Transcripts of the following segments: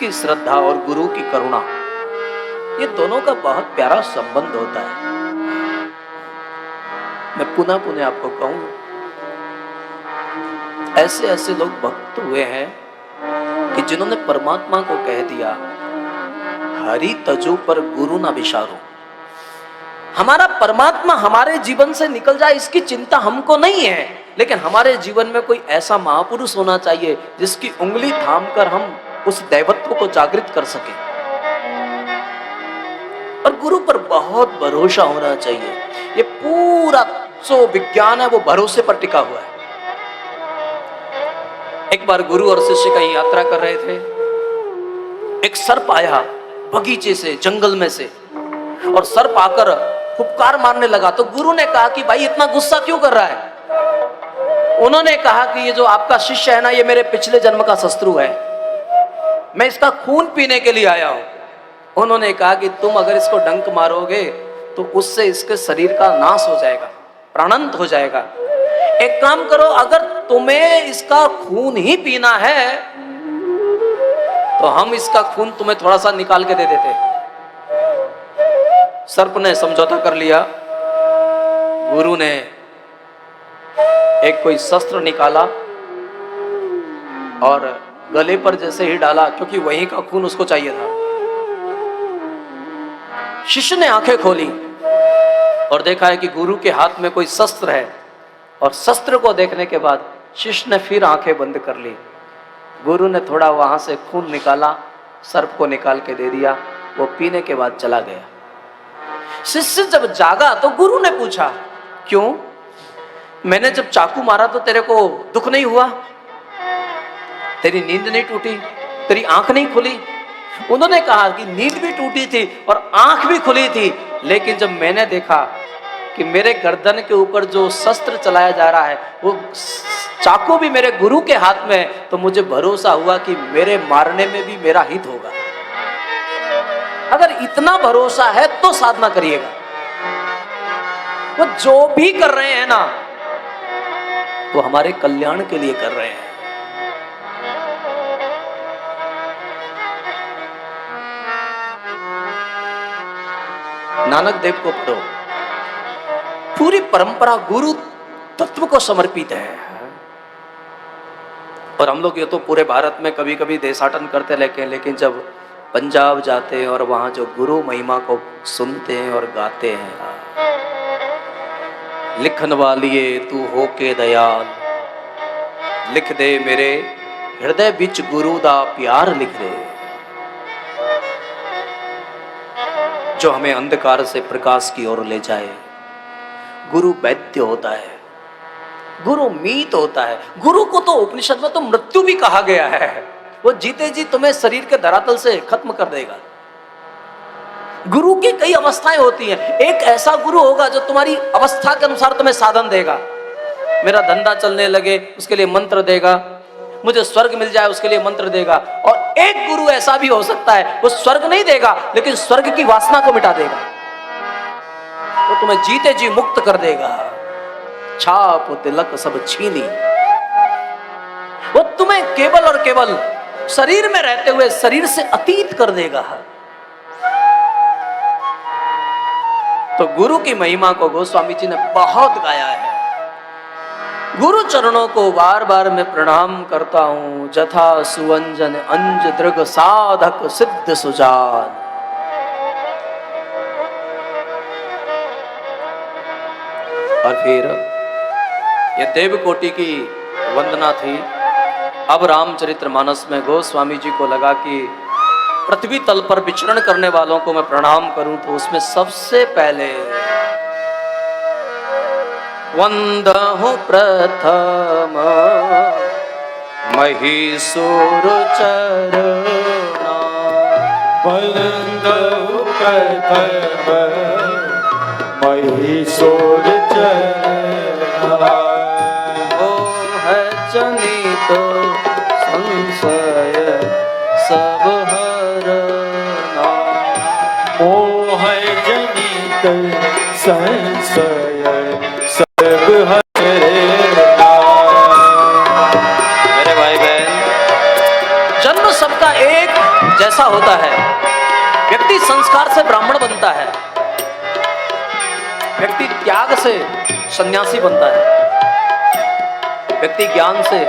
की श्रद्धा और गुरु की करुणा, ये दोनों का बहुत प्यारा संबंध होता है। मैं पुनः पुनः आपको कहूं, ऐसे ऐसे लोग भक्त हुए हैं कि जिन्होंने परमात्मा को कह दिया, हरि तजु पर गुरु ना विचारो। हमारा परमात्मा हमारे जीवन से निकल जाए इसकी चिंता हमको नहीं है, लेकिन हमारे जीवन में कोई ऐसा महापुरुष होना चाहिए जिसकी उंगली थामकर हम उस दैवत्व को जागृत कर सके। और गुरु पर बहुत भरोसा होना चाहिए। ये पूरा जो विज्ञान है वो भरोसे पर टिका हुआ है। एक बार गुरु और शिष्य कहीं यात्रा कर रहे थे, एक सर्प आया बगीचे से, जंगल में से, और सर्प आकर फुफकार मारने लगा। तो गुरु ने कहा कि भाई इतना गुस्सा क्यों कर रहा है? उन्होंने कहा कि ये जो आपका शिष्य है ना, ये मेरे पिछले जन्म का शत्रु है, मैं इसका खून पीने के लिए आया हूं। उन्होंने कहा कि तुम अगर इसको डंक मारोगे तो उससे इसके शरीर का नाश हो जाएगा, प्राणांत हो जाएगा। एक काम करो, अगर तुम्हें इसका खून ही पीना है तो हम इसका खून तुम्हें थोड़ा सा निकाल के दे देते। सर्प ने समझौता कर लिया। गुरु ने एक कोई शस्त्र निकाला और गले पर जैसे ही डाला, क्योंकि वहीं का खून उसको चाहिए था। शिष्य ने आंखें खोली और देखा है कि गुरु के हाथ में कोई शस्त्र है, और शस्त्र को देखने के बाद शिष्य ने फिर आंखें बंद कर ली। गुरु ने थोड़ा वहां से खून निकाला, सर्प को निकाल के दे दिया, वो पीने के बाद चला गया। शिष्य जब जागा तो गुरु ने पूछा, क्यों? मैंने जब चाकू मारा तो तेरे को दुख नहीं हुआ? तेरी नींद नहीं टूटी? तेरी आंख नहीं खुली? उन्होंने कहा कि नींद भी टूटी थी और आंख भी खुली थी, लेकिन जब मैंने देखा कि मेरे गर्दन के ऊपर जो शस्त्र चलाया जा रहा है वो चाकू भी मेरे गुरु के हाथ में है, तो मुझे भरोसा हुआ कि मेरे मारने में भी मेरा हित होगा। अगर इतना भरोसा है तो साधना करिएगा। वो जो भी कर रहे हैं ना, वो हमारे कल्याण के लिए कर रहे हैं। नानक देव को पढ़ो, पूरी परंपरा गुरु तत्व को समर्पित है। और हम लोग ये तो पूरे भारत में कभी कभी देशाटन करते लेकिन जब पंजाब जाते हैं और वहां जो गुरु महिमा को सुनते हैं और गाते हैं, लिखन वालिए तू हो के दयाल, लिख दे मेरे हृदय बिच गुरु दा प्यार लिख दे, जो हमें अंधकार से प्रकाश की ओर ले जाए। गुरु वैद्य होता है, गुरु मीत होता है। गुरु को तो उपनिषद में तो मृत्यु भी कहा गया है। वो जीते जी तुम्हें शरीर के धरातल से खत्म कर देगा। गुरु की कई अवस्थाएं होती हैं। एक ऐसा गुरु होगा जो तुम्हारी अवस्था के अनुसार तुम्हें साधन देगा। मेरा धंधा चलने लगे उसके लिए मंत्र देगा, मुझे स्वर्ग मिल जाए उसके लिए मंत्र देगा। और एक गुरु ऐसा भी हो सकता है, वो स्वर्ग नहीं देगा लेकिन स्वर्ग की वासना को मिटा देगा। वो तुम्हें जीते जी मुक्त कर देगा। छाप तिलक सब छीनी, वो तुम्हें केवल और केवल शरीर में रहते हुए शरीर से अतीत कर देगा। तो गुरु की महिमा को गोस्वामी जी ने बहुत गाया है। गुरु चरणों को बार बार मैं प्रणाम करता हूं। जथा सुवंजन अंज दृग साधक सिद्ध सुजान। और फिर ये देवकोटि की वंदना थी। अब रामचरितमानस में गोस्वामी जी को लगा कि पृथ्वी तल पर विचरण करने वालों को मैं प्रणाम करूं, तो उसमें सबसे पहले वंदहु प्रथम महीसुर चरणा। वंदहु प्रथम महीसुर चरणा। जनित संशय सब हरना। मोह जनित संशय सब हरना। मेरे भाई बहन, जन्म सबका एक कैसा होता है? व्यक्ति संस्कार से ब्राह्मण बनता है, व्यक्ति त्याग से सन्यासी बनता है, व्यक्ति ज्ञान से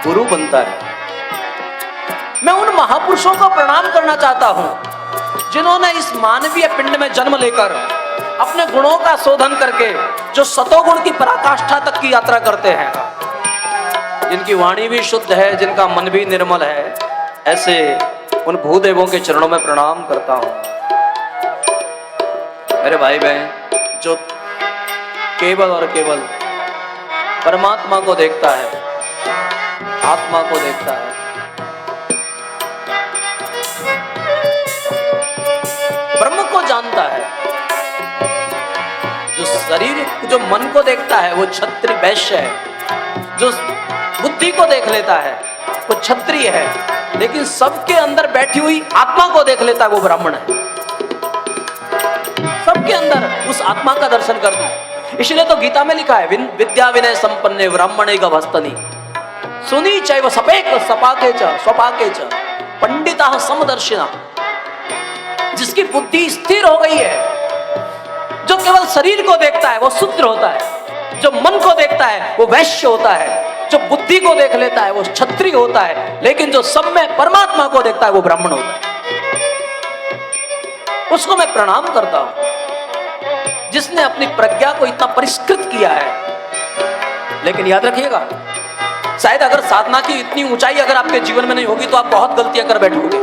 गुरु बनता है। मैं उन महापुरुषों को प्रणाम करना चाहता हूं जिन्होंने इस मानवीय पिंड में जन्म लेकर अपने गुणों का शोधन करके जो सतोगुण की पराकाष्ठा तक की यात्रा करते हैं, जिनकी वाणी भी शुद्ध है, जिनका मन भी निर्मल है, ऐसे उन भूदेवों के चरणों में प्रणाम करता हूं। मेरे भाई बहन, जो केवल और केवल परमात्मा को देखता है, आत्मा को देखता है, ब्रह्म को जानता है, जो शरीर जो मन को देखता है वो क्षत्रिय वैश्य है, जो बुद्धि को देख लेता है वो क्षत्रिय है, लेकिन सबके अंदर बैठी हुई आत्मा को देख लेता है वो ब्राह्मण है। सबके अंदर उस आत्मा का दर्शन करता है। इसलिए तो गीता में लिखा है, विद्या विनय संपन्ने ब्राह्मणे गभस्तनि सुनी चैव सपेक सपाके च स्वपाके च पंडिता समदर्शिना। जिसकी बुद्धि स्थिर हो गई है, जो केवल शरीर को देखता है वो शूद्र होता है, जो मन को देखता है वो वैश्य होता है, जो बुद्धि को देख लेता है वो क्षत्रिय होता है, लेकिन जो सब में परमात्मा को देखता है वो ब्राह्मण होता है। उसको मैं प्रणाम करता हूं, जिसने अपनी प्रज्ञा को इतना परिष्कृत किया है। लेकिन याद रखिएगा, शायद अगर साधना की इतनी ऊंचाई अगर आपके जीवन में नहीं होगी तो आप बहुत गलतियां कर बैठोगे।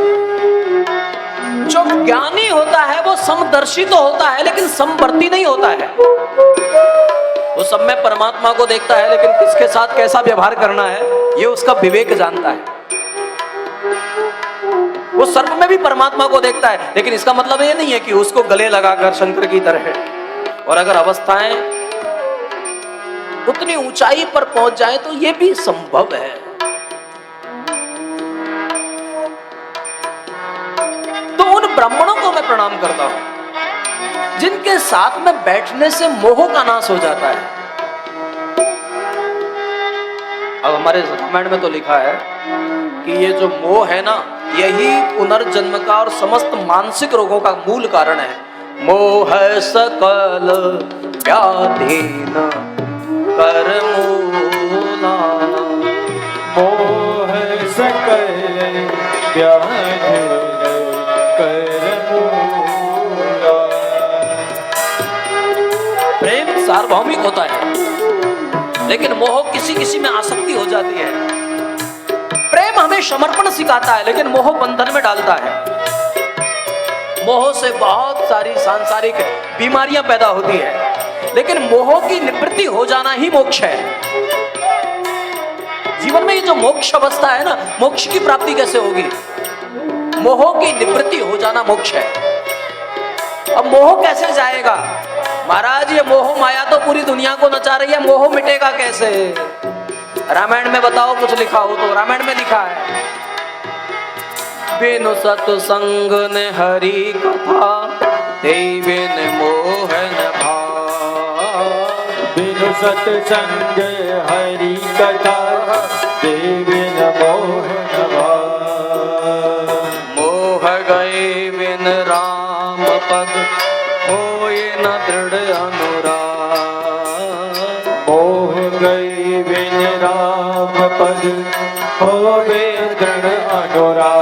जो ज्ञानी होता है वो समदर्शी तो होता है, लेकिन समवर्ती नहीं होता है। वो सब में परमात्मा को देखता है, लेकिन किसके साथ कैसा व्यवहार करना है ये उसका विवेक जानता है। वो सर्प में भी परमात्मा को देखता है, लेकिन इसका मतलब ये नहीं है कि उसको गले लगाकर शंकर की तरह है। और अगर अवस्थाएं उतनी ऊंचाई पर पहुंच जाए तो ये भी संभव है। तो उन ब्राह्मणों को मैं प्रणाम करता हूं जिनके साथ में बैठने से मोह का नाश हो जाता है। अब हमारे रामायण में तो लिखा है कि ये जो मोह है ना, यही पुनर्जन्म का और समस्त मानसिक रोगों का मूल कारण है। मोह सकल व्याधीन कर मूला, मोह सकल व्याधीन कर मूला। प्रेम सार्वभौमिक होता है, लेकिन मोह किसी किसी में आसक्ति हो जाती है। प्रेम हमें समर्पण सिखाता है, लेकिन मोह बंधन में डालता है। मोह से बहुत सारी सांसारिक बीमारियां पैदा होती है, लेकिन मोह की निवृत्ति हो जाना ही मोक्ष है। जीवन में ये जो मोक्ष अवस्था है ना, मोक्ष की प्राप्ति कैसे होगी? मोह की निवृत्ति हो जाना मोक्ष है। अब मोह कैसे जाएगा? महाराज, ये मोह माया तो पूरी दुनिया को नचा रही है, मोह मिटेगा कैसे? रामायण में बताओ, कुछ लिखा हो तो। रामायण में लिखा है, बिनु सत्संग ने हरि कथा देविन मोहन भाव। बिनु सत्संग हरि कथा देविन मोहन भाव। मोह गए बिन राम पद होए न दृढ़ अनुराग। मोह गए बिन राम पद होवे दृढ़ अनुराग।